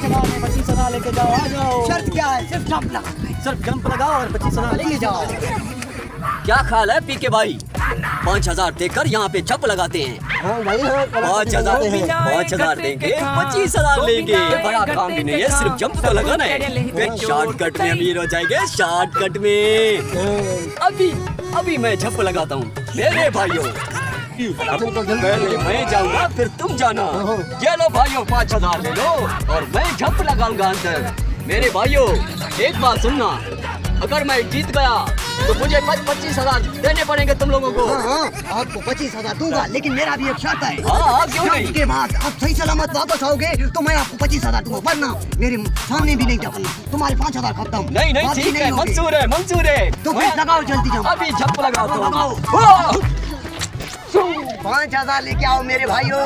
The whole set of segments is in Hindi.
50,000 में 25,000 लेके जाओ, आ जाओ। शर्त क्या है? सिर्फ जंप लगा, सिर्फ जंप लगाओ और 25,000 लेके जाओ। क्या ख्याल है पीके भाई? 5,000 देकर यहाँ पे जंप लगाते हैं। हाँ भाई, हाँ 5,000 देंगे, 25,000 लेंगे। बड़ा काम भी नहीं है, सिर्फ जंप तो लगाना है। फिर शॉर्टकट में अमीर हो जाएंगे, शॉर्टकट में। अभी मैं जंप लगाता हूँ मेरे भाइयों। पहले मैं जाऊंगा फिर तुम जाना। ये लो भाइयों, 5,000 ले लो और मैं जंप लगाऊंगा अंदर। मेरे भाइयों एक बात सुनना, अगर मैं जीत गया तो मुझे 25,000 देने पड़ेंगे तुम लोगों को। हाँ, आपको 25,000 दूंगा, लेकिन मेरा भी एक शर्त है। हाँ, क्यों नहीं? के बाद आप सही सलामत वापस आओगे तो मैं आपको 25,000 दूंगा, वरना मेरे सामने भी नहीं जाऊंगा। तुम्हारे 5,000 खत्म। नहीं ठीक है, मंजूर है। तो फिर लगाओ जल्दी जंप। अभी जंप लगाओ तो लगाओ। 5,000 लेके आओ मेरे भाइयों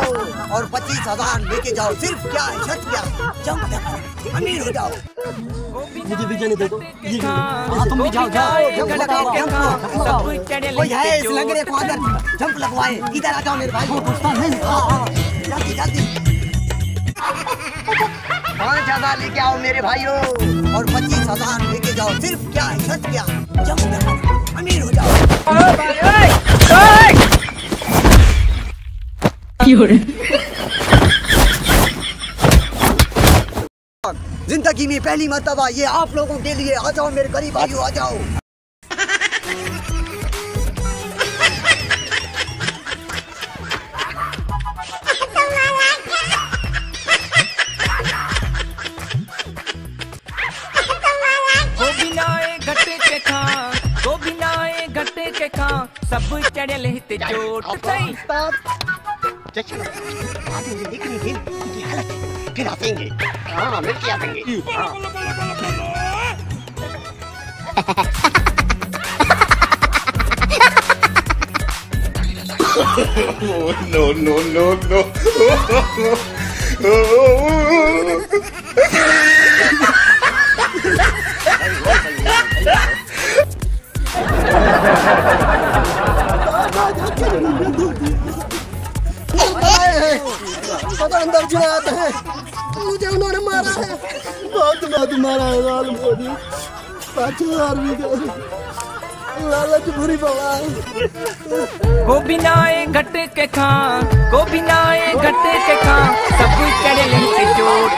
और 25,000 लेके जाओ। सिर्फ क्या है, शर्त क्या है? जंप लगाओ, अमीर हो जाओ। मुझे भी जाने दो। तुम भी जाओ। जंप लगाओ, कोई है इस लंगड़े को अंदर जंप लगवाए। इधर आ जाओ मेरे भाई। जल्दी 5,000 लेके आओ मेरे भाइयों और 25,000 लेके जाओ। सिर्फ क्या है, शर्त क्या? जंप लगाओ, अमीर हो जाओ। जिंदगी में पहली मर्तबा ये आप लोगों के लिए। आ जाओ मेरे करीब भाइयों, आ जाओ। सब चढ़े लेते चोट। फिर आएंगे। हाँ, मिल के आएंगे। No. पता अंदर चले आते हैं, मुझे उन्होंने मारा है, बहुत मारा है। 5,000 भी लालच बुरी बला है। को बिनाए घट के खा, को बिनाए घट के खा, सब चढ़े लेते चोट।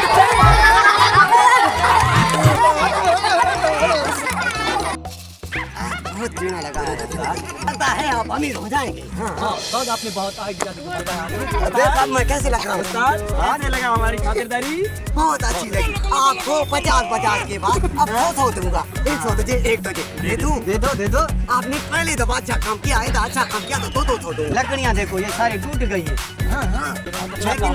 बहुत जीना लगा लगता है आप अमीर हो जाएंगे। बहुत आपने बहुत आइडिया बताया। देखा मैं कैसे लग रहा हूँ? आने लगा हमारी खातिरदारी बहुत अच्छी लगी। आपको 50 के बाद अब 100 दूंगा। 100 तुझे, 1 तुझे। दे दो। आपने पहले दफा अच्छा काम किया है, अच्छा काम किया तो 200 दो। लकड़ियाँ देखो ये सारी टूट गई है। हाँ, लेकिन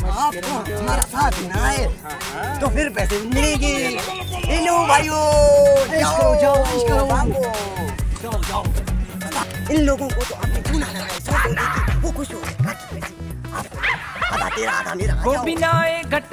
आपको हमारा साथ देना है तो फिर पैसे मिलेंगे। हेलो भाइयों, जाओ। इन लोगों को तो आपने चुना लगाया, 100 देके वो खुश हो गए। आधा तेरा आधा मेरा। को बिनाए घट